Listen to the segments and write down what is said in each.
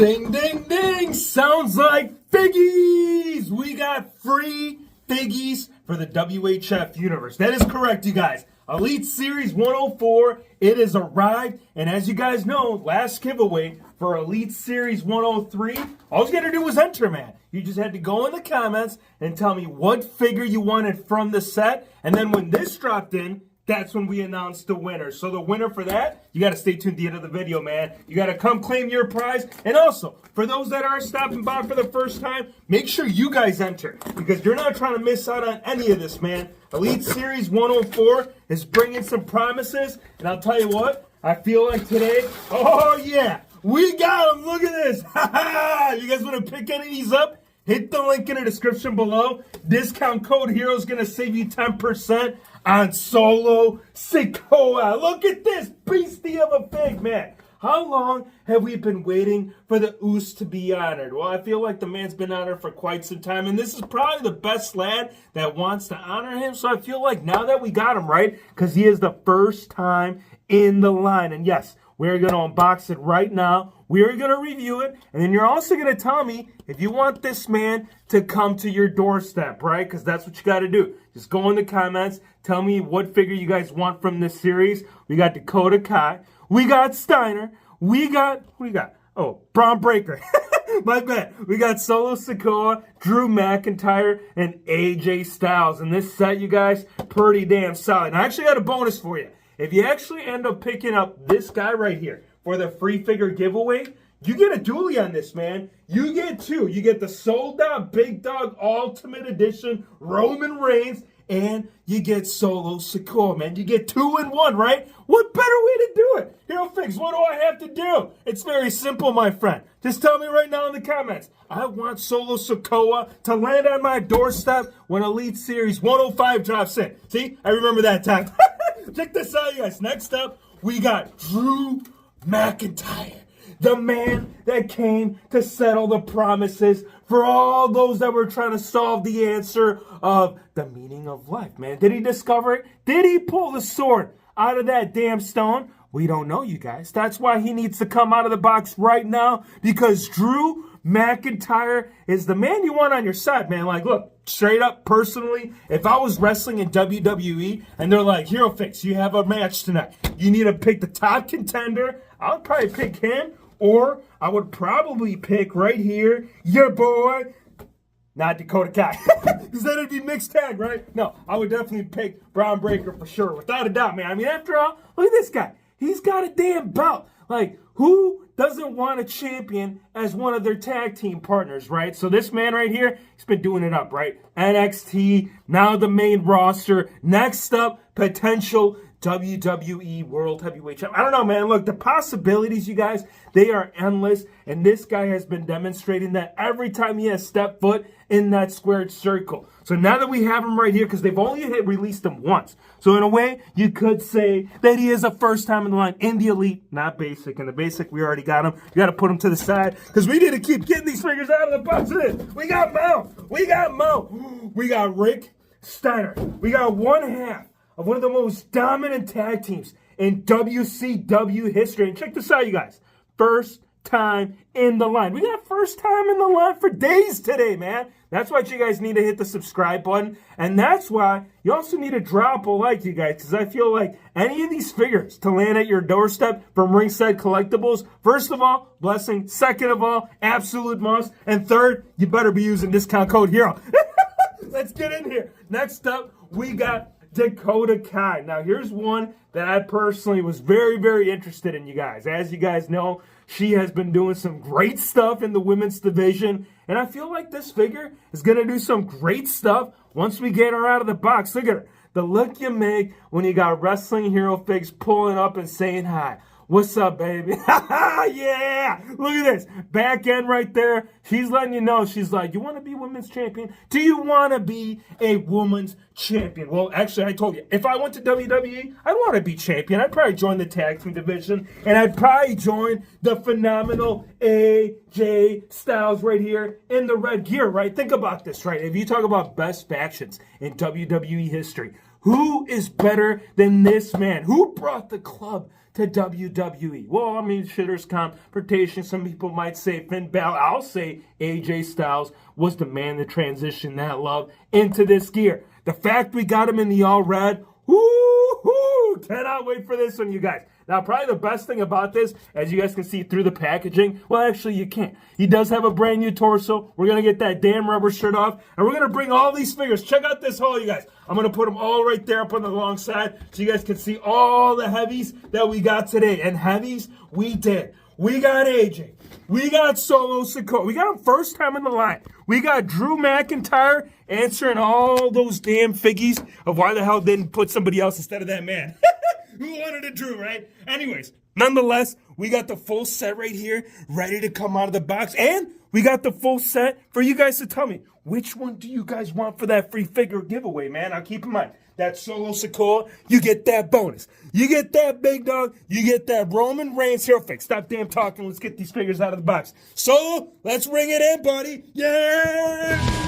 Ding, ding, ding! Sounds like figgies! We got free figgies for the WHF universe. That is correct, you guys. Elite Series 104, it has arrived. And as you guys know, last giveaway for Elite Series 103, all you got to do was enter, man. You just had to go in the comments and tell me what figure you wanted from the set. And then when this dropped in, that's when we announced the winner. So the winner for that, you got to stay tuned to the end of the video, man. You got to come claim your prize. And also, for those that are stopping by for the first time, make sure you guys enter because you're not trying to miss out on any of this, man. Elite Series 104 is bringing some promises. And I'll tell you what, I feel like today, oh yeah, we got them. Look at this. You guys want to pick any of these up? Hit the link in the description below. Discount code HERO is going to save you 10% on Solo Sikoa. Look at this beastie of a pig, man. How long have we been waiting for the Oos to be honored? Well, I feel like the man's been honored for quite some time, and this is probably the best lad that wants to honor him. So I feel like now that we got him, right, because he is the first time in the line. And yes, we're going to unbox it right now. We are going to review it. And then you're also going to tell me if you want this man to come to your doorstep, right? Because that's what you got to do. Just go in the comments. Tell me what figure you guys want from this series. We got Dakota Kai. We got Steiner. We got, who we got? Oh, Bron Breakker. My bad. We got Solo Sikoa, Drew McIntyre, and AJ Styles. And this set, you guys, pretty damn solid. And I actually got a bonus for you. If you actually end up picking up this guy right here for the free figure giveaway, you get a dually on this, man. You get two. You get the sold out Big Dog Ultimate Edition Roman Reigns, and you get Solo Sikoa, man. You get 2 in 1, right? What better way to do it? Hero Fix, what do I have to do? It's very simple, my friend. Just tell me right now in the comments. I want Solo Sikoa to land on my doorstep when Elite Series 105 drops in. See? I remember that time. Check this out, you guys. Next up, we got Drew McIntyre, the man that came to settle the promises for all those that were trying to solve the answer of the meaning of life, man. Did he discover it? Did he pull the sword out of that damn stone? We don't know, you guys. That's why he needs to come out of the box right now, because Drew McIntyre is the man you want on your side, man. Like, look, straight up, personally, if I was wrestling in WWE and they're like, Hero Fix, you have a match tonight. You need to pick the top contender. I would probably pick him, or I would probably pick right here, your boy, not Dakota Kai, because then it'd be mixed tag, right? No, I would definitely pick Bron Breakker for sure, without a doubt, man. I mean, after all, look at this guy. He's got a damn belt. Like, who doesn't want a champion as one of their tag team partners, right? So this man right here, he's been doing it up, right? NXT, now the main roster. Next up, potential WWE World Heavyweight Champion. I don't know, man. Look, the possibilities, you guys, they are endless. And this guy has been demonstrating that every time he has stepped foot in that squared circle. So now that we have him right here, because they've only released him once. So in a way, you could say that he is a first time in the line in the Elite, not Basic. In the Basic, we already got him. You got to put him to the side because we need to keep getting these figures out of the box. We got Mount. We got Mount. We got Rick Steiner. We got one half of one of the most dominant tag teams in WCW history. And check this out, you guys. First time in the line. We got first time in the line for days today, man. That's why you guys need to hit the subscribe button. And that's why you also need to drop a like, you guys, because I feel like any of these figures to land at your doorstep from Ringside Collectibles, first of all, blessing. Second of all, absolute must. And third, you better be using discount code HERO. Let's get in here. Next up, we got Dakota Kai. Now, here's one that I personally was very, very interested in, you guys. As you guys know, she has been doing some great stuff in the women's division, and I feel like this figure is going to do some great stuff once we get her out of the box. Look at her. The look you make when you got Wrestling Hero Figs pulling up and saying hi. What's up, baby? Yeah! Look at this. Back end right there. She's letting you know. She's like, you want to be women's champion? Do you want to be a women's champion? Well, actually, I told you, if I went to WWE, I'd want to be champion. I'd probably join the tag team division, and I'd probably join the phenomenal AJ Styles right here in the red gear, right? Think about this, right? If you talk about best factions in WWE history, who is better than this man? Who brought the club to WWE? Well, I mean, shitter's confrontation. Some people might say Finn Balor. I'll say AJ Styles was the man to transition that love into this gear. The fact we got him in the all red, woo-hoo, cannot wait for this one, you guys. Now, probably the best thing about this, as you guys can see through the packaging, well, actually, you can't. He does have a brand new torso. We're going to get that damn rubber shirt off, and we're going to bring all these figures. Check out this haul, you guys. I'm going to put them all right there up on the long side so you guys can see all the heavies that we got today. And heavies, we did. We got AJ. We got Solo Sikoa. We got him first time in the line. We got Drew McIntyre answering all those damn figgies of why the hell didn't put somebody else instead of that man. Who wanted a Drew, right? Anyways, nonetheless, we got the full set right here, ready to come out of the box. And we got the full set for you guys to tell me, which one do you guys want for that free figure giveaway, man? Now, keep in mind, that Solo Sikoa, you get that bonus. You get that big dog. You get that Roman Reigns hero fix. Stop damn talking. Let's get these figures out of the box. Solo, let's bring it in, buddy. Yeah!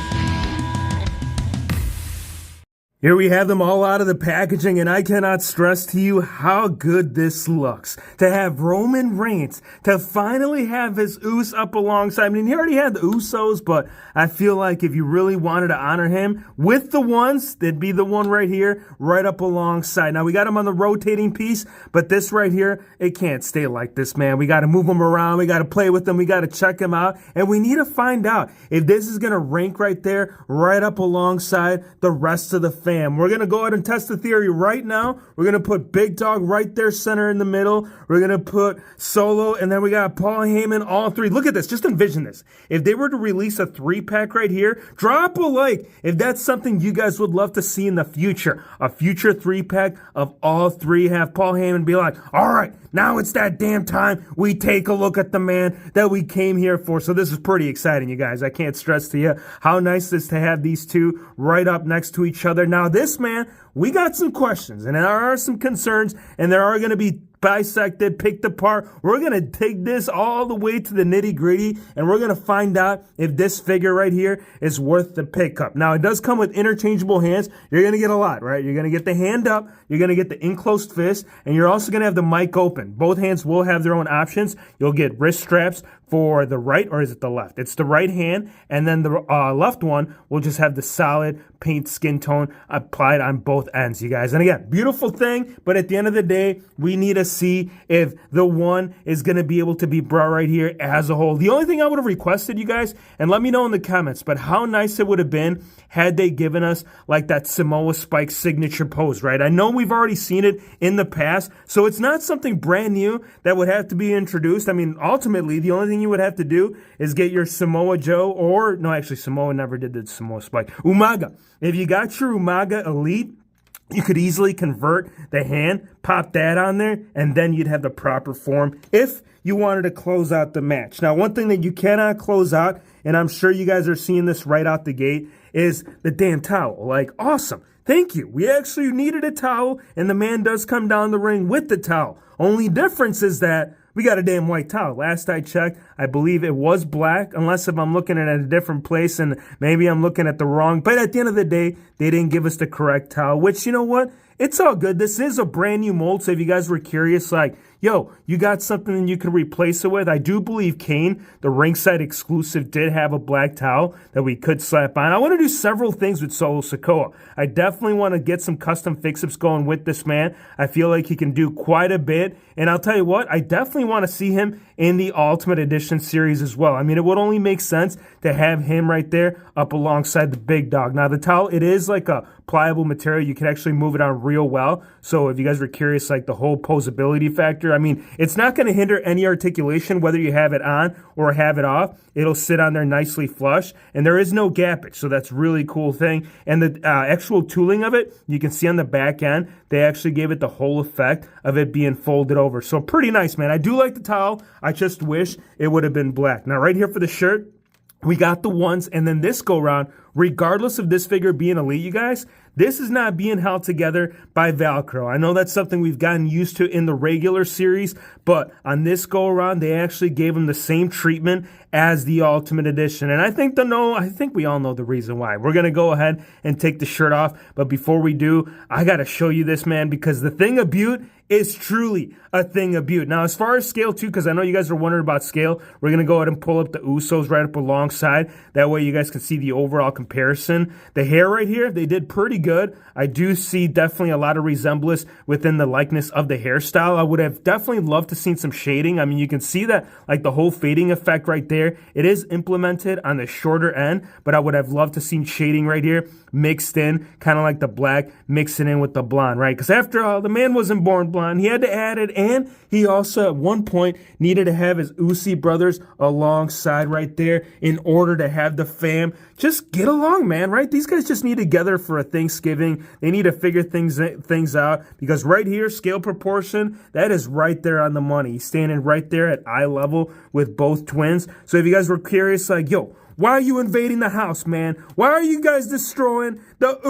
Here we have them all out of the packaging, and I cannot stress to you how good this looks. To have Roman Reigns, to finally have his Usos up alongside. I mean, he already had the Usos, but I feel like if you really wanted to honor him with the ones, it'd be the one right here, right up alongside. Now, we got him on the rotating piece, but this right here, it can't stay like this, man. We got to move him around. We got to play with him. We got to check him out, and we need to find out if this is going to rank right there, right up alongside the rest of the family. We're going to go ahead and test the theory right now. We're going to put Big Dog right there, center in the middle. We're going to put Solo, and then we got Paul Heyman, all three. Look at this. Just envision this. If they were to release a 3-pack right here, drop a like if that's something you guys would love to see in the future. A future 3-pack of all three. Have Paul Heyman be like, all right, now it's that damn time we take a look at the man that we came here for. So this is pretty exciting, you guys. I can't stress to you how nice it is to have these two right up next to each other. Now, this man, we got some questions, and there are some concerns, and there are going to be dissected, picked apart. We're going to take this all the way to the nitty gritty, and we're going to find out if this figure right here is worth the pickup. Now, it does come with interchangeable hands. You're going to get a lot, right? You're going to get the hand up, you're going to get the enclosed fist, and you're also going to have the mic open. Both hands will have their own options. You'll get wrist straps for the right, or is it the left? It's the right hand, and then the left one will just have the solid paint skin tone applied on both ends, you guys. And again, beautiful thing, but at the end of the day, we need to see if the one is going to be able to be brought right here as a whole. The only thing I would have requested, you guys, and let me know in the comments, but how nice it would have been had they given us like that Samoa Spike signature pose, right? I know we've already seen it in the past, so it's not something brand new that would have to be introduced. I mean, ultimately, the only thing you would have to do is get your Samoa Joe, or no, actually, Samoa never did the Samoa Spike. Umaga. If you got your Umaga Elite, you could easily convert the hand, pop that on there, and then you'd have the proper form if you wanted to close out the match. Now, one thing that you cannot close out, and I'm sure you guys are seeing this right out the gate, is the damn towel. Like, awesome. Thank you. We actually needed a towel, and the man does come down the ring with the towel. Only difference is that we got a damn white towel. Last I checked, I believe it was black, unless if I'm looking at a different place and maybe I'm looking at the wrong. But at the end of the day, they didn't give us the correct towel, which, you know what? It's all good. This is a brand new mold, so if you guys were curious, like, yo, you got something that you could replace it with? I do believe Kane, the ringside exclusive, did have a black towel that we could slap on. I want to do several things with Solo Sikoa. I definitely want to get some custom fix-ups going with this man. I feel like he can do quite a bit. And I'll tell you what, I definitely want to see him in the Ultimate Edition series as well. I mean, it would only make sense to have him right there up alongside the big dog. Now, the towel, it is like a pliable material. You can actually move it on real well. So if you guys were curious, like the whole posability factor, I mean, it's not going to hinder any articulation, whether you have it on or have it off. It'll sit on there nicely flush, and there is no gappage, so that's a really cool thing. And the actual tooling of it, you can see on the back end, they actually gave it the whole effect of it being folded over. So pretty nice, man. I do like the towel. I just wish it would have been black. Now, right here for the shirt, we got the ones, and then this go round, regardless of this figure being elite, you guys, this is not being held together by Velcro. I know that's something we've gotten used to in the regular series, but on this go around, they actually gave him the same treatment as the Ultimate Edition. And I think we all know the reason why. We're going to go ahead and take the shirt off. But before we do, I got to show you this, man, because the thing of beauty is truly a thing of beauty. Now, as far as scale, too, because I know you guys are wondering about scale, we're going to go ahead and pull up the Usos right up alongside. That way you guys can see the overall comparison. The hair right here, they did pretty good. I do see definitely a lot of resemblance within the likeness of the hairstyle. I would have definitely loved to see some shading. I mean, you can see that, like, the whole fading effect right there. It is implemented on the shorter end, but I would have loved to see shading right here mixed in, kind of like the black, mixing in with the blonde, right? Because after all, the man wasn't born blonde. He had to add it, and he also at one point needed to have his Usi brothers alongside right there in order to have the fam just get along, man, right? These guys just need together for a Thanksgiving. They need to figure things out, because right here, scale proportion, that is right there on the money. He's standing right there at eye level with both twins. So if you guys were curious, like, yo, why are you invading the house, man? Why are you guys destroying the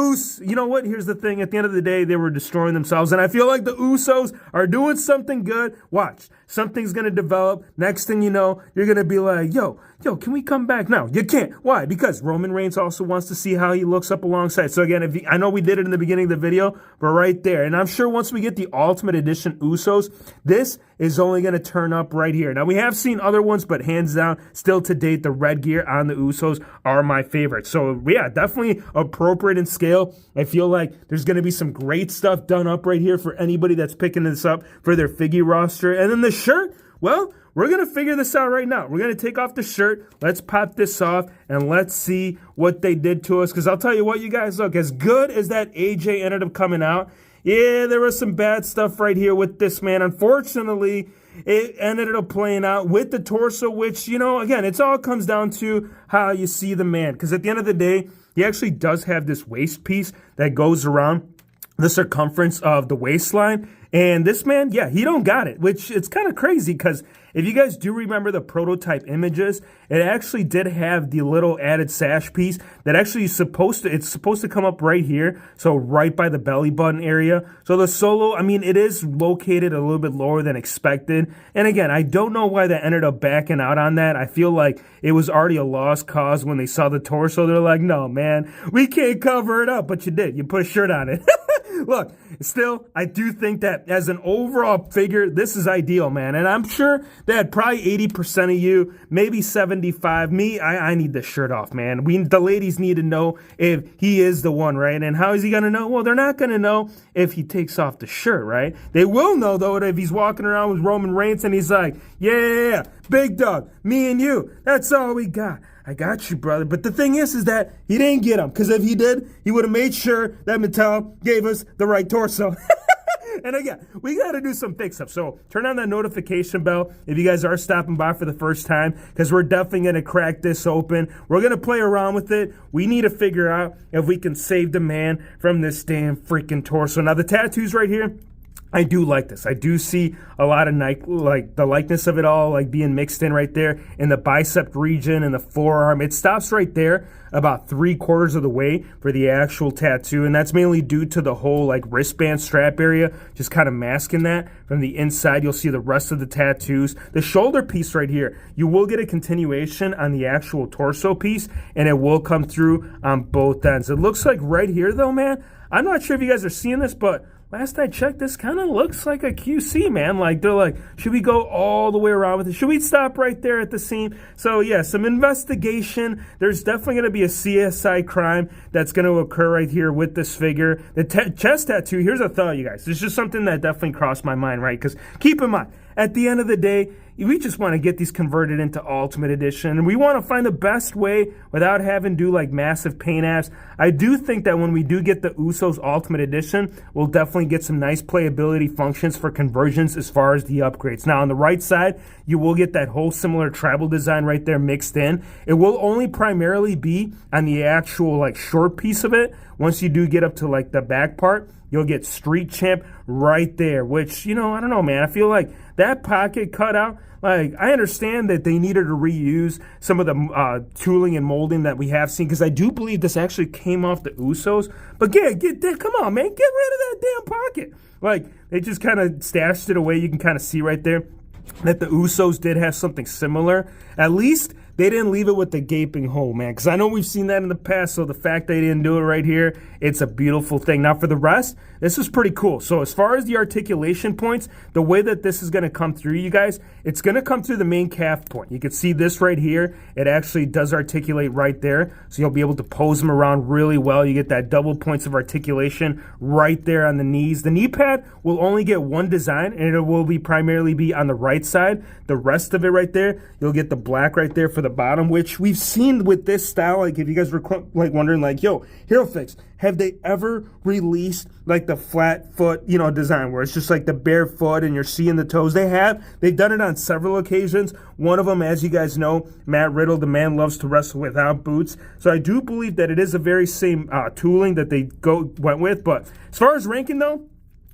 You know what? Here's the thing. At the end of the day, they were destroying themselves. And I feel like the Usos are doing something good. Watch. Something's going to develop. Next thing you know, you're going to be like, yo, can we come back? No, you can't. Why? Because Roman Reigns also wants to see how he looks up alongside. So again, I know we did it in the beginning of the video, but right there. And I'm sure once we get the Ultimate Edition Usos, this is only going to turn up right here. Now, we have seen other ones, but hands down, still to date, the red gear on the Usos are my favorite. So yeah, definitely appropriate in scale. I feel like there's going to be some great stuff done up right here for anybody that's picking this up for their figgy roster. And then the shirt, well, we're going to figure this out right now. We're going to take off the shirt. Let's pop this off, and let's see what they did to us. Because I'll tell you what, you guys, look, as good as that AJ ended up coming out, yeah, there was some bad stuff right here with this, man. Unfortunately, it ended up playing out with the torso, which, you know, again, it all comes down to how you see the man. Because at the end of the day, he actually does have this waist piece that goes around the circumference of the waistline. And this man, yeah, he don't got it, which it's kind of crazy, because if you guys do remember the prototype images, it actually did have the little added sash piece that actually is supposed to come up right here, so right by the belly button area. So the solo, I mean, it is located a little bit lower than expected. And again, I don't know why they ended up backing out on that. I feel like it was already a lost cause when they saw the torso. They're like, no, man, we can't cover it up. But you did. You put a shirt on it. Look, still, I do think that as an overall figure, this is ideal, man. And I'm sure that probably 80% of you, maybe 75, me, I need this shirt off, man. The ladies need to know if he is the one, right? And how is he going to know? Well, they're not going to know if he takes off the shirt, right? They will know, though, if he's walking around with Roman Reigns and he's like, yeah, big dog, me and you, that's all we got. I got you, brother. But the thing is that he didn't get him. Because if he did, he would have made sure that Mattel gave us the right torso. And again, we got to do some fix-up. So turn on that notification bell if you guys are stopping by for the first time, because we're definitely going to crack this open. We're going to play around with it. We need to figure out if we can save the man from this damn freaking torso. Now, the tattoos right here, I do like this. I do see a lot of like the likeness of it all, like being mixed in right there in the bicep region and the forearm. It stops right there about 3/4 of the way for the actual tattoo, and that's mainly due to the whole like wristband strap area, just kind of masking that. From the inside, you'll see the rest of the tattoos. The shoulder piece right here, you will get a continuation on the actual torso piece, and it will come through on both ends. It looks like right here, though, man, I'm not sure if you guys are seeing this, but last I checked, this kind of looks like a QC, man. Like, they're like, should we go all the way around with it? Should we stop right there at the seam? So, yeah, some investigation. There's definitely going to be a CSI crime that's going to occur right here with this figure. The chest tattoo, here's a thought, you guys. It's just something that definitely crossed my mind, right? Because keep in mind, at the end of the day, we just want to get these converted into Ultimate Edition, and we want to find the best way without having to do like massive paint apps. I do think that when we do get the Usos Ultimate Edition, we'll definitely get some nice playability functions for conversions as far as the upgrades. Now on the right side, you will get that whole similar tribal design right there mixed in. It will only primarily be on the actual like short piece of it, once you do get up to like the back part, you'll get Street Champ right there, which, you know, I don't know, man. I feel like that pocket cutout, like, I understand that they needed to reuse some of the tooling and molding that we have seen, because I do believe this actually came off the Usos. But get that, come on, man, get rid of that damn pocket. Like, they just kind of stashed it away. You can kind of see right there that the Usos did have something similar. At least they didn't leave it with the gaping hole, man, because I know we've seen that in the past, so the fact they didn't do it right here, it's a beautiful thing. Now, for the rest, this is pretty cool. So as far as the articulation points, the way that this is going to come through, you guys, it's going to come through the main calf point. You can see this right here. It actually does articulate right there, so you'll be able to pose them around really well. You get that double points of articulation right there on the knees. The knee pad will only get one design, and it will be primarily be on the right side. The rest of it right there, you'll get the black right there for the bottom, which we've seen with this style. Like, if you guys were like wondering, like, yo, HeroFix, have they ever released like the flat foot, you know, design where it's just like the bare foot and you're seeing the toes? They have. They've done it on several occasions. One of them, as you guys know, Matt Riddle, the man loves to wrestle without boots. So I do believe that it is the very same tooling that they went with. But as far as ranking though,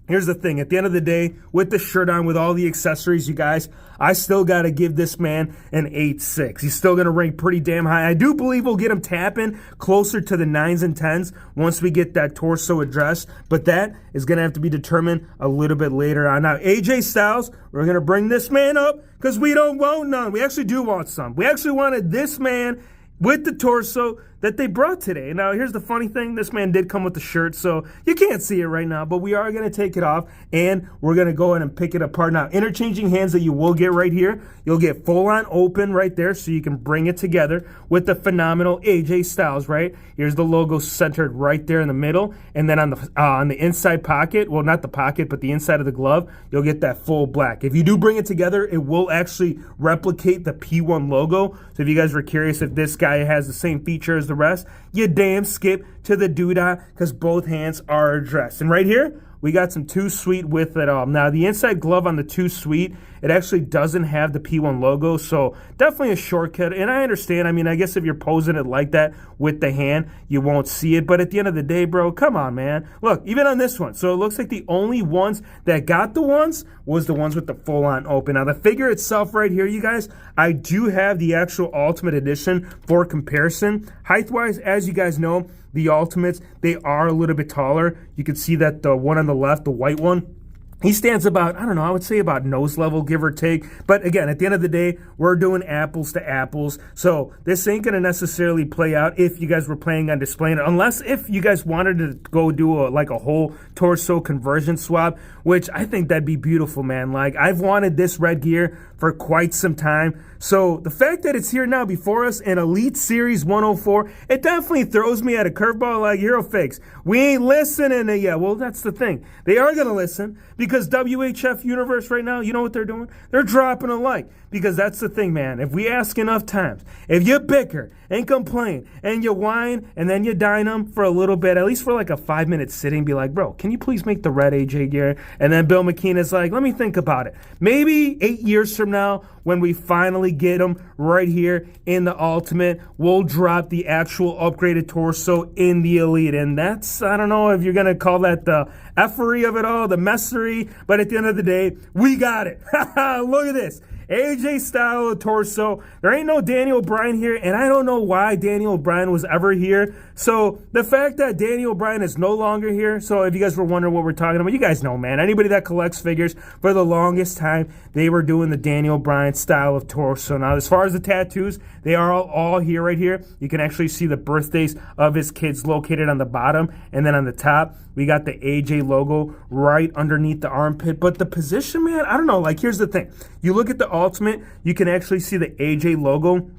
here's the thing. At the end of the day, with the shirt on, with all the accessories, you guys, I still got to give this man an 8.6. He's still going to rank pretty damn high. I do believe we'll get him tapping closer to the 9s and 10s once we get that torso addressed, but that is going to have to be determined a little bit later on. Now, AJ Styles, we're going to bring this man up because we don't want none. We actually do want some. We actually wanted this man with the torso that they brought today. Now, here's the funny thing. This man did come with the shirt, so you can't see it right now, but we are going to take it off, and we're going to go ahead and pick it apart. Now, interchanging hands that you will get right here, you'll get full-on open right there, so you can bring it together with the phenomenal AJ Styles, right? Here's the logo centered right there in the middle, and then on the inside pocket, well, not the pocket, but the inside of the glove, you'll get that full black. If you do bring it together, it will actually replicate the P1 logo. So if you guys were curious if this guy has the same feature as the rest, you damn skip to the doodah, because both hands are addressed. And right here, we got some Too Sweet with it all. Now, the inside glove on the Too Sweet, it actually doesn't have the P1 logo, so definitely a shortcut. And I understand. I mean, I guess if you're posing it like that with the hand, you won't see it. But at the end of the day, bro, come on, man. Look, even on this one. So it looks like the only ones that got the ones was the ones with the full-on open. Now, the figure itself right here, you guys, I do have the actual Ultimate Edition for comparison. Height-wise, as you guys know, the Ultimates, they are a little bit taller. You can see that the one on the left, the white one, he stands about, I don't know, I would say about nose level, give or take. But again, at the end of the day, we're doing apples to apples. So this ain't going to necessarily play out if you guys were planning on displaying it. Unless if you guys wanted to go do like a whole torso conversion swap, which I think that'd be beautiful, man. Like, I've wanted this red gear for quite some time. So the fact that it's here now before us in Elite Series 104, it definitely throws me at a curveball like HeroFix. We ain't listening to you. Well, that's the thing. They are going to listen, because WHF Universe right now, you know what they're doing? They're dropping a like, because that's the thing, man. If we ask enough times, if you bicker and complain and you whine and then you dine them for a little bit, at least for like a 5-minute sitting, be like, bro, can you please make the red AJ gear? And then Bill McKean is like, let me think about it. Maybe 8 years from now, when we finally get them right here in the Ultimate, we'll drop the actual upgraded torso in the Elite. And that's, I don't know if you're going to call that the effery of it all, the messery, but at the end of the day, we got it. Look at this. AJ style torso. There ain't no Daniel Bryan here, and I don't know why Daniel Bryan was ever here. So the fact that Daniel Bryan is no longer here, so if you guys were wondering what we're talking about, you guys know, man. Anybody that collects figures, for the longest time, they were doing the Daniel Bryan style of torso. Now, as far as the tattoos, they are all here right here. You can actually see the birthdays of his kids located on the bottom, and then on the top, we got the AJ logo right underneath the armpit. But the position, man, I don't know. Like, here's the thing. You look at the Ultimate, you can actually see the AJ logo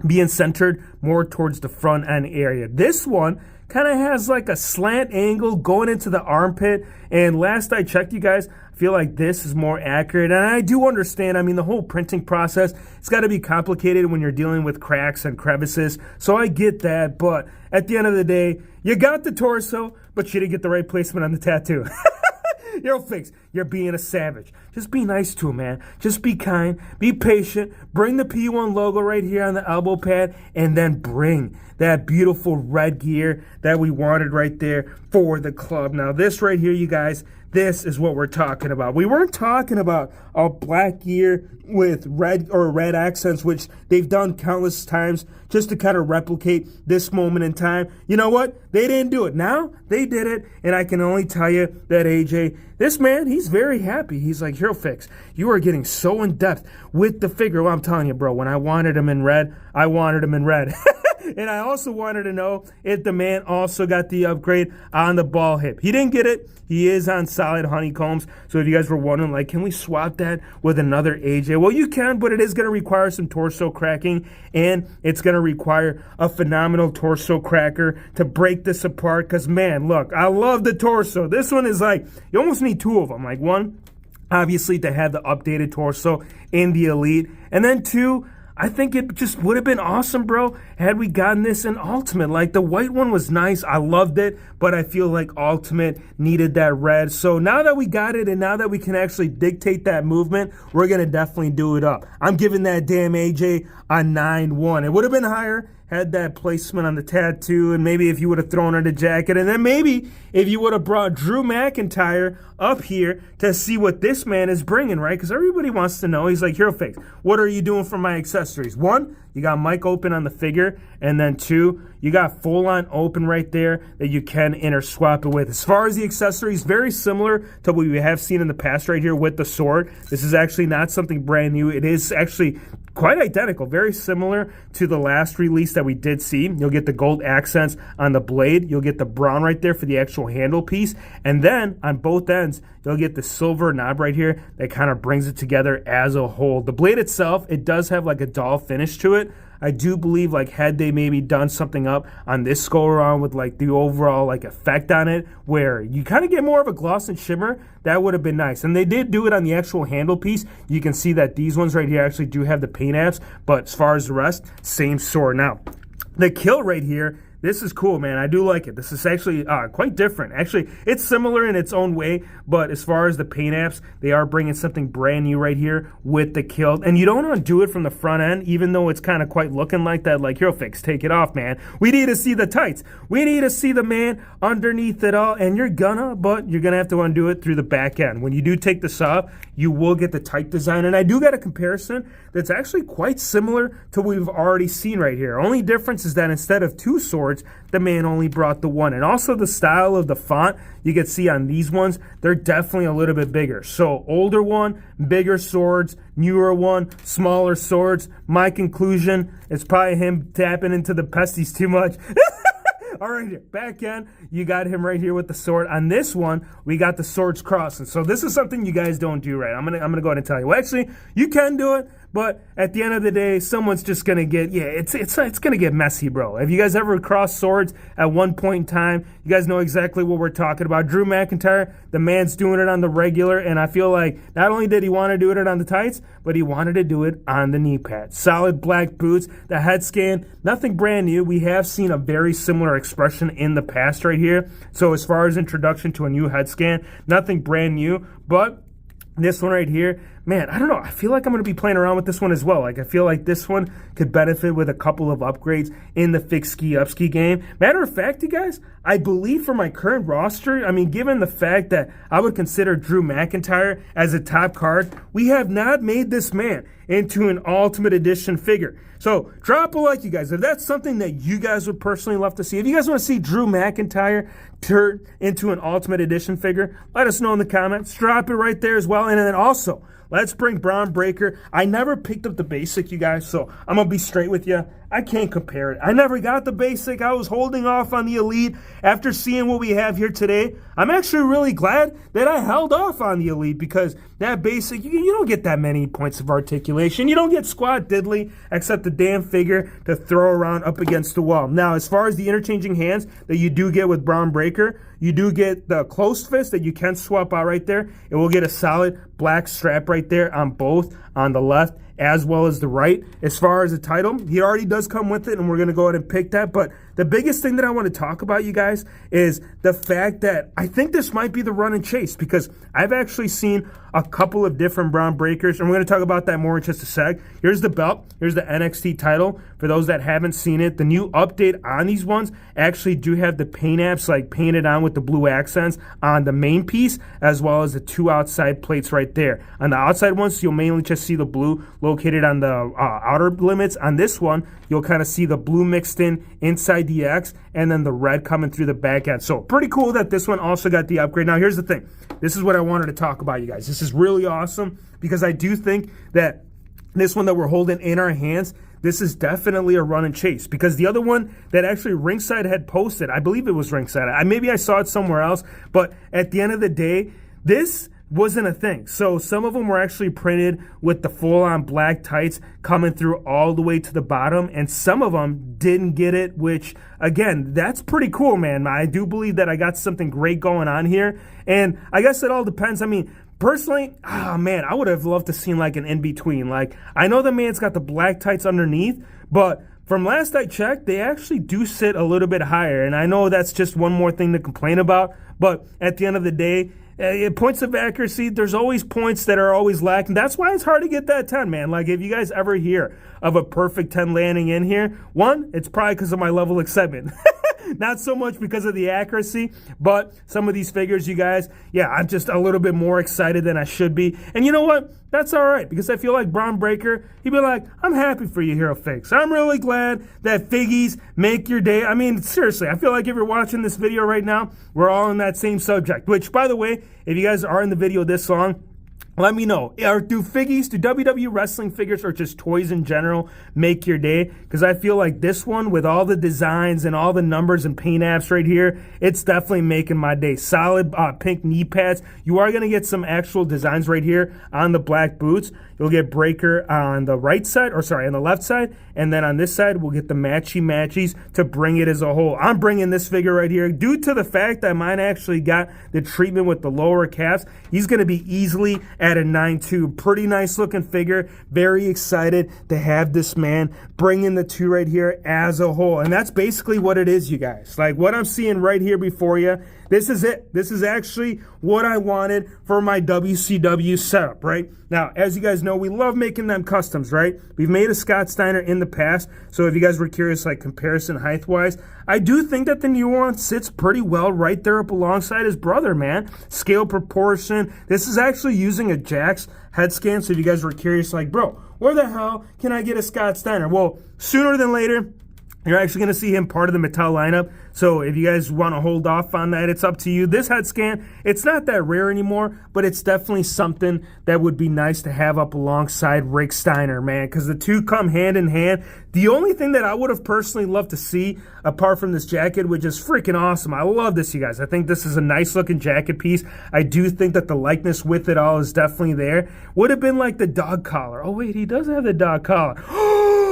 being centered more towards the front end area. This one kind of has like a slant angle going into the armpit. And last I checked, you guys, I feel like this is more accurate. And I do understand, I mean, the whole printing process, it's got to be complicated when you're dealing with cracks and crevices. So I get that. But at the end of the day, you got the torso, but you didn't get the right placement on the tattoo. Yo, Fix, you're being a savage. Just be nice to him, man. Just be kind, be patient, bring the P1 logo right here on the elbow pad, and then bring that beautiful red gear that we wanted right there for the club. Now, this right here, you guys, this is what we're talking about. We weren't talking about a black gear with red accents, which they've done countless times just to kind of replicate this moment in time. You know what? They didn't do it. Now they did it, and I can only tell you that AJ, this man, he's very happy. He's like, Hero Fix, you are getting so in depth with the figure. Well, I'm telling you, bro, when I wanted him in red, I wanted him in red. And I also wanted to know if the man also got the upgrade on the ball hip. He didn't get it. He is on solid honeycombs. So if you guys were wondering, like, can we swap that with another AJ? Well, you can, but it is going to require some torso cracking, and it's going to require a phenomenal torso cracker to break this apart. Because, man, look, I love the torso. This one is like, you almost need two of them. Like, one, obviously, to have the updated torso in the Elite. And then two, I think it just would have been awesome, bro, had we gotten this in Ultimate. Like, the white one was nice. I loved it, but I feel like Ultimate needed that red. So now that we got it and now that we can actually dictate that movement, we're going to definitely do it up. I'm giving that damn AJ a 9-1. It would have been higher had that placement on the tattoo, and maybe if you would have thrown her the jacket, and then maybe if you would have brought Drew McIntyre up here to see what this man is bringing, right? Because everybody wants to know. He's like, Hero Fix, what are you doing for my accessories? One, you got mic open on the figure, and then two, you got full-on open right there that you can interswap it with. As far as the accessories, very similar to what we have seen in the past right here with the sword. This is actually not something brand new. It is actually quite identical, very similar to the last release that we did see. You'll get the gold accents on the blade. You'll get the brown right there for the actual handle piece. And then on both ends, you'll get the silver knob right here that kind of brings it together as a whole. The blade itself, it does have like a dull finish to it. I do believe, like, had they maybe done something up on this go around with like the overall like effect on it, where you kind of get more of a gloss and shimmer, that would have been nice. And they did do it on the actual handle piece. You can see that these ones right here actually do have the paint apps, but as far as the rest, same sword. Now, the kill right here, this is cool, man. I do like it. This is actually quite different. Actually, it's similar in its own way, but as far as the paint apps, they are bringing something brand new right here with the kill. And you don't undo it from the front end, even though it's kind of quite looking like that. Like, Hero Fix, take it off, man. We need to see the tights. We need to see the man underneath it all. And you're gonna have to undo it through the back end. When you do take this off, you will get the tight design. And I do get a comparison that's actually quite similar to what we've already seen right here. Only difference is that instead of two swords, the man only brought the one. And also the style of the font, you can see on these ones, they're definitely a little bit bigger. So older one, bigger swords, newer one, smaller swords. My conclusion is probably him tapping into the pesties too much. All right, here, back end, you got him right here with the sword. On this one, we got the swords crossing. So this is something you guys don't do right. I'm gonna go ahead and tell you. Well, actually, you can do it, but at the end of the day, someone's just gonna get, it's gonna get messy, bro. Have you guys ever crossed swords at one point in time? You guys know exactly what we're talking about. Drew McIntyre, the man's doing it on the regular, and I feel like not only did he want to do it on the tights, but he wanted to do it on the knee pads. Solid black boots, the head scan, nothing brand new. We have seen a very similar expression in the past right here. So as far as introduction to a new head scan, nothing brand new, but this one right here, man, I don't know. I feel like I'm going to be playing around with this one as well. Like, I feel like this one could benefit with a couple of upgrades in the fixed ski upski game. Matter of fact, you guys, I believe for my current roster, I mean, given the fact that I would consider Drew McIntyre as a top card, we have not made this man into an Ultimate Edition figure. So drop a like, you guys, if that's something that you guys would personally love to see. If you guys want to see Drew McIntyre turn into an Ultimate Edition figure, let us know in the comments. Drop it right there as well. And then also, let's bring Bron Breakker. I never picked up the basic, you guys, so I'm going to be straight with you. I can't compare it. I never got the basic. I was holding off on the Elite. After seeing what we have here today, I'm actually really glad that I held off on the Elite, because that basic, you don't get that many points of articulation. You don't get squat diddly except the damn figure to throw around up against the wall. Now, as far as the interchanging hands that you do get with Bron Breakker, you do get the closed fist that you can swap out right there. It will get a solid black strap right there on both on the left as well as the right. As far as the title, he already does come with it, and we're going to go ahead and pick that. But the biggest thing that I want to talk about, you guys, is the fact that I think this might be the run and chase, because I've actually seen a couple of different Bron Breakkers, and we're going to talk about that more in just a sec. Here's the belt. Here's the NXT title. For those that haven't seen it, the new update on these ones actually do have the paint apps like painted on with the blue accents on the main piece, as well as the two outside plates right there. On the outside ones, you'll mainly just see the blue located on the outer limits. On this one, you'll kind of see the blue mixed in inside the X, and then the red coming through the back end. So pretty cool that this one also got the upgrade. Now here's the thing. This is what I wanted to talk about, you guys. This is really awesome, because I do think that this one that we're holding in our hands, this is definitely a run and chase, because the other one that actually Ringside had posted, I believe it was Ringside. Maybe I saw it somewhere else, but at the end of the day, this wasn't a thing. So some of them were actually printed with the full-on black tights coming through all the way to the bottom, and some of them didn't get it, which, again, that's pretty cool, man. I do believe that I got something great going on here, and I guess it all depends. I mean, personally, man, I would have loved to seen like an in-between. Like, I know the man's got the black tights underneath, but from last I checked, they actually do sit a little bit higher, and I know that's just one more thing to complain about, but at the end of the day, points of accuracy, there's always points that are always lacking. That's why it's hard to get that 10, man. Like, if you guys ever hear of a perfect 10 landing in here, one, it's probably because of my level of excitement. Not so much because of the accuracy, but some of these figures, you guys, yeah, I'm just a little bit more excited than I should be. And you know what? That's all right, because I feel like Bron Breakker, he'd be like, I'm happy for you, Hero Figs. I'm really glad that figgies make your day. I mean, seriously, I feel like if you're watching this video right now, we're all on that same subject, which, by the way, if you guys are in the video this long, let me know. Do WWE wrestling figures, or just toys in general, make your day? Because I feel like this one, with all the designs and all the numbers and paint apps right here, it's definitely making my day. Solid pink knee pads. You are going to get some actual designs right here on the black boots. You'll get Breakker on the right side, or sorry, on the left side, and then on this side, we'll get the matchy-matchies to bring it as a whole. I'm bringing this figure right here due to the fact that mine actually got the treatment with the lower calves. He's going to be easily at a 9.2. Pretty nice looking figure. Very excited to have this man bringing the two right here as a whole. And that's basically what it is, you guys. Like what I'm seeing right here before you, this is it. This is actually what I wanted for my WCW setup, right? Now, as you guys know, we love making them customs, right? We've made a Scott Steiner in the past, so if you guys were curious, like comparison height-wise, I do think that the new one sits pretty well right there up alongside his brother, man. Scale proportion. This is actually using a Jax head scan, so if you guys were curious, like, bro, where the hell can I get a Scott Steiner? Well, sooner than later, you're actually going to see him part of the Mattel lineup. So if you guys want to hold off on that, it's up to you. This head scan, it's not that rare anymore, but it's definitely something that would be nice to have up alongside Rick Steiner, man, because the two come hand in hand. The only thing that I would have personally loved to see, apart from this jacket, which is freaking awesome. I love this, you guys. I think this is a nice looking jacket piece. I do think that the likeness with it all is definitely there. Would have been like the dog collar. Oh, wait, he does have the dog collar.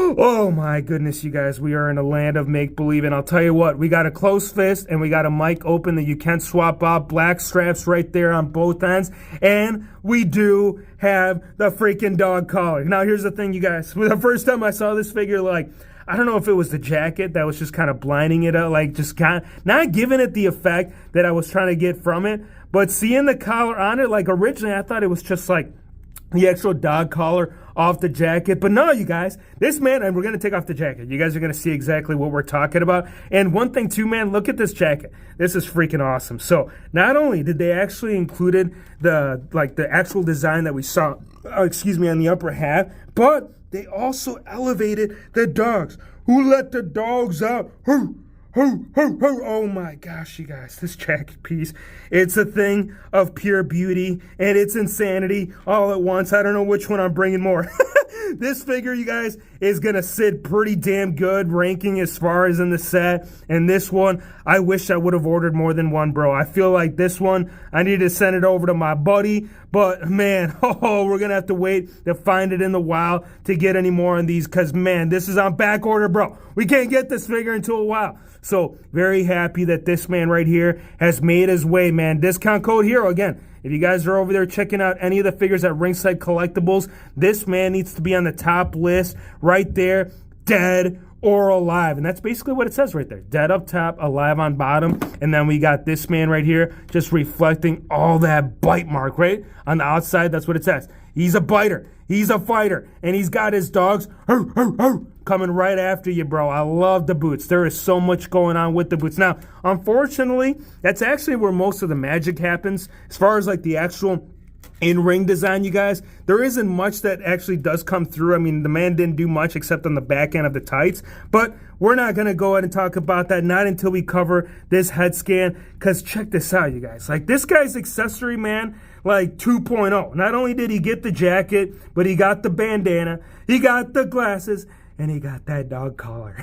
Oh my goodness, you guys, we are in a land of make-believe, and I'll tell you what, we got a closed fist and we got a mic open that you can swap out, black straps right there on both ends, and we do have the freaking dog collar. Now here's the thing, you guys, the first time I saw this figure, like, I don't know if it was the jacket that was just kind of blinding it out, like just kind of not giving it the effect that I was trying to get from it, but seeing the collar on it, like originally I thought it was just like the actual dog collar off the jacket. But no, you guys, this man, and we're going to take off the jacket. You guys are going to see exactly what we're talking about. And one thing too, man, look at this jacket. This is freaking awesome. So not only did they actually included the actual design that we saw, on the upper half, but they also elevated the dogs. Who let the dogs out? Who? Oh my gosh, you guys, this jacket piece, it's a thing of pure beauty and it's insanity all at once. I don't know which one I'm bringing more. This figure, you guys, is going to sit pretty damn good ranking as far as in the set. And this one, I wish I would have ordered more than one, bro. I feel like this one, I need to send it over to my buddy. But, man, we're going to have to wait to find it in the wild to get any more on these. Because, man, this is on back order, bro. We can't get this figure until a while. So, very happy that this man right here has made his way, man. Discount code HERO, again. If you guys are over there checking out any of the figures at Ringside Collectibles, this man needs to be on the top list right there, dead or alive. And that's basically what it says right there. Dead up top, alive on bottom. And then we got this man right here just reflecting all that bite mark, right? On the outside, that's what it says. He's a biter. He's a fighter. And he's got his dogs coming right after you, bro. I love the boots. There is so much going on with the boots. Now, unfortunately, that's actually where most of the magic happens. As far as like the actual in-ring design, you guys, there isn't much that actually does come through. I mean, the man didn't do much except on the back end of the tights, but we're not going to go ahead and talk about that, not until we cover this head scan, because check this out, you guys. Like, this guy's accessory, man, like 2.0. Not only did he get the jacket, but he got the bandana, he got the glasses, and he got that dog collar.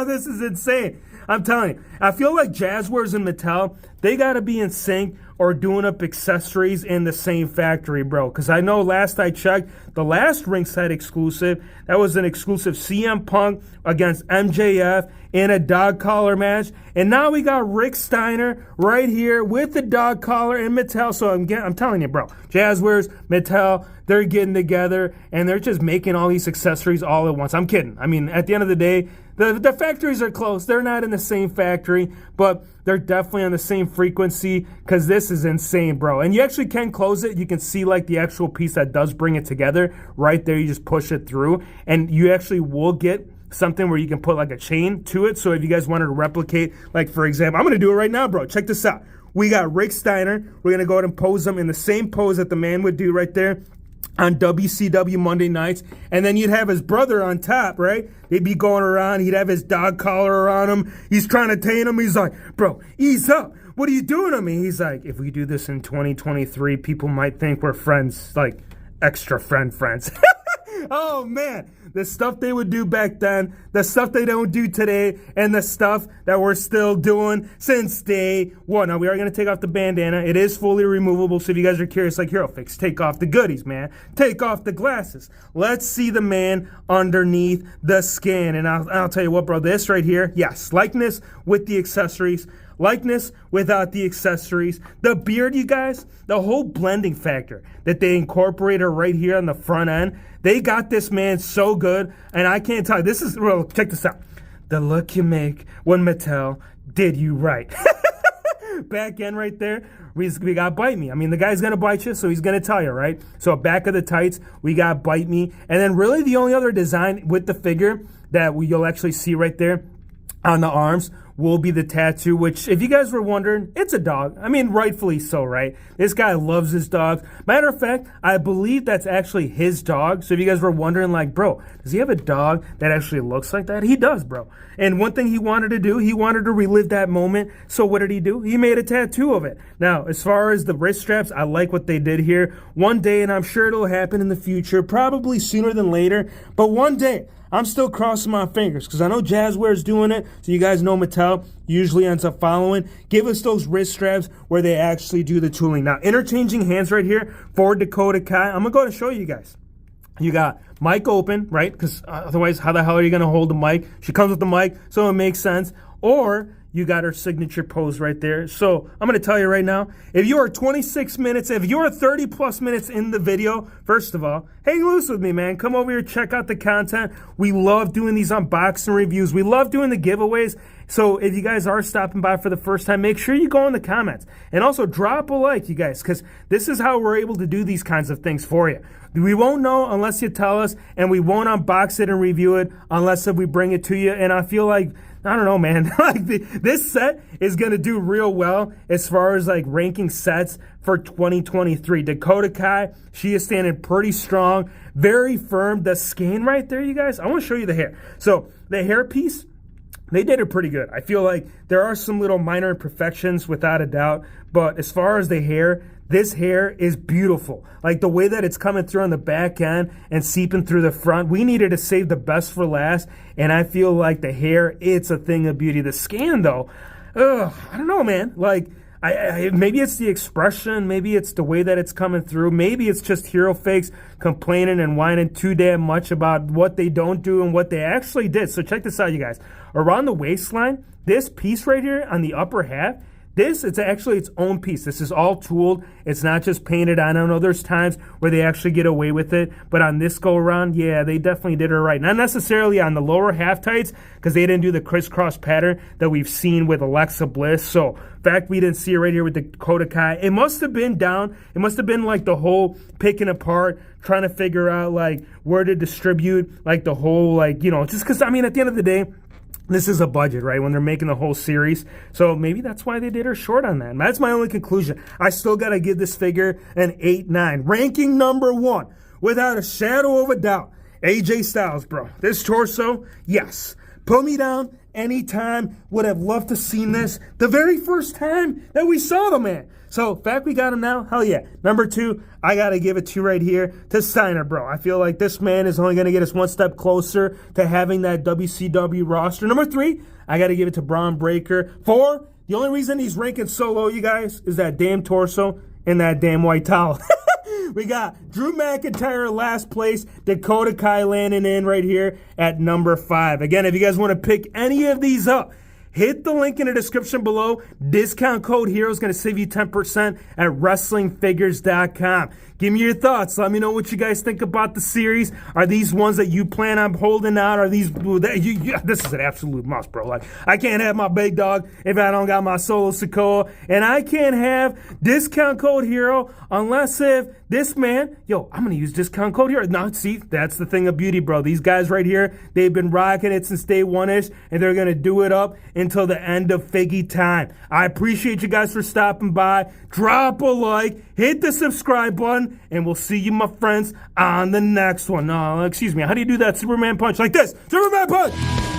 This is insane. I'm telling you, I feel like Jazzwares and Mattel, they got to be in sync or doing up accessories in the same factory, bro. Because I know last I checked, the last Ringside exclusive, that was an exclusive CM Punk against MJF in a dog collar match. And now we got Rick Steiner right here with the dog collar and Mattel. So I'm telling you, bro, Jazzwares, Mattel, they're getting together and they're just making all these accessories all at once. I'm kidding. I mean, at the end of the day, the factories are close. They're not in the same factory, but they're definitely on the same frequency because this is insane, bro. And you actually can close it. You can see like the actual piece that does bring it together right there. You just push it through and you actually will get something where you can put like a chain to it. So if you guys wanted to replicate, like for example, I'm going to do it right now, bro. Check this out. We got Rick Steiner. We're going to go ahead and pose him in the same pose that the man would do right there on WCW Monday nights, and then you'd have his brother on top, right? They'd be going around, he'd have his dog collar around him, he's trying to tame him, he's like, bro, ease up, what are you doing to me? He's like, if we do this in 2023, people might think we're friends, like extra friends. Oh man, the stuff they would do back then, the stuff they don't do today, and the stuff that we're still doing since day one. Now, we are going to take off the bandana. It is fully removable, so if you guys are curious, like HeroFix, take off the goodies, man. Take off the glasses. Let's see the man underneath the skin. And I'll tell you what, bro, this right here, yes, likeness with the accessories, likeness without the accessories. The beard, you guys, the whole blending factor that they incorporated right here on the front end, they got this man so good, and I can't tell you, this is, well, check this out. The look you make when Mattel did you right. Back end right there, we got Bite Me. I mean, the guy's going to bite you, so he's going to tell you, right? So back of the tights, we got Bite Me. And then really the only other design with the figure that you'll actually see right there on the arms will be the tattoo, which, if you guys were wondering, it's a dog. I mean, rightfully so, right? This guy loves his dogs. Matter of fact, I believe that's actually his dog. So if you guys were wondering, like, bro, does he have a dog that actually looks like that? He does, bro. And one thing he wanted to do, he wanted to relive that moment. So what did he do? He made a tattoo of it. Now, as far as the wrist straps, I like what they did here. One day, and I'm sure it'll happen in the future, probably sooner than later, but one day, I'm still crossing my fingers because I know Jazzware's doing it. So you guys know Mattel usually ends up following. Give us those wrist straps where they actually do the tooling. Now, interchanging hands right here for Dakota Kai. I'm going to go ahead and show you guys. You got mic open, right? Because otherwise, how the hell are you going to hold the mic? She comes with the mic, so it makes sense. Or you got her signature pose right there. So I'm going to tell you right now, if you are 26 minutes, if you're 30 plus minutes in the video, first of all, hang loose with me, man. Come over here, check out the content. We love doing these unboxing reviews. We love doing the giveaways. So if you guys are stopping by for the first time, make sure you go in the comments. And also drop a like, you guys, because this is how we're able to do these kinds of things for you. We won't know unless you tell us, and we won't unbox it and review it unless we bring it to you. And I feel like, I don't know, man, like this set is going to do real well as far as like ranking sets for 2023. Dakota Kai, she is standing pretty strong, very firm. The skin right there, you guys, I want to show you the hair. So the hair piece, they did it pretty good. I feel like there are some little minor imperfections without a doubt, but as far as the hair, this hair is beautiful. Like the way that it's coming through on the back end and seeping through the front. We needed to save the best for last, and I feel like the hair, it's a thing of beauty. The skin, though, I don't know, man. Like, maybe it's the expression, maybe it's the way that it's coming through, maybe it's just hero fakes complaining and whining too damn much about what they don't do and what they actually did. So check this out, you guys. Around the waistline, this piece right here on the upper half, This, it's actually its own piece. This is all tooled. It's not just painted on. I know there's times where they actually get away with it, but on this go around, yeah, they definitely did it right. Not necessarily on the lower half tights, because they didn't do the crisscross pattern that we've seen with Alexa Bliss. So, in fact, we didn't see it right here with the Dakota Kai. It must have been down. It must have been like the whole picking apart, trying to figure out like where to distribute, like the whole, like, you know, just because, I mean, at the end of the day, this is a budget, right, when they're making the whole series. So maybe that's why they did her short on that. And that's my only conclusion. I still got to give this figure an 8-9. Ranking number 1, without a shadow of a doubt, AJ Styles, bro. This torso, yes. Put me down anytime. Would have loved to seen this the very first time that we saw the man. So, in fact, we got him now. Hell yeah. Number 2, I got to give it to right here to Steiner, bro. I feel like this man is only going to get us one step closer to having that WCW roster. Number 3, I got to give it to Bron Breakker. 4, the only reason he's ranking so low, you guys, is that damn torso and that damn white towel. We got Drew McIntyre last place, Dakota Kai landing in right here at number 5. Again, if you guys want to pick any of these up, hit the link in the description below. Discount code HERO is going to save you 10% at WrestlingFigures.com. Give me your thoughts. Let me know what you guys think about the series. Are these ones that you plan on holding out? Are these... this is an absolute must, bro. Like, I can't have my big dog if I don't got my solo Sikoa. And I can't have discount code HERO unless if this man... Yo, I'm going to use discount code HERO. No, see, that's the thing of beauty, bro. These guys right here, they've been rocking it since day one-ish, and they're going to do it up until the end of Figgy time. I appreciate you guys for stopping by. Drop a like, hit the subscribe button, and we'll see you, my friends, on the next one. No, excuse me, how do you do that Superman punch? Like this, Superman punch!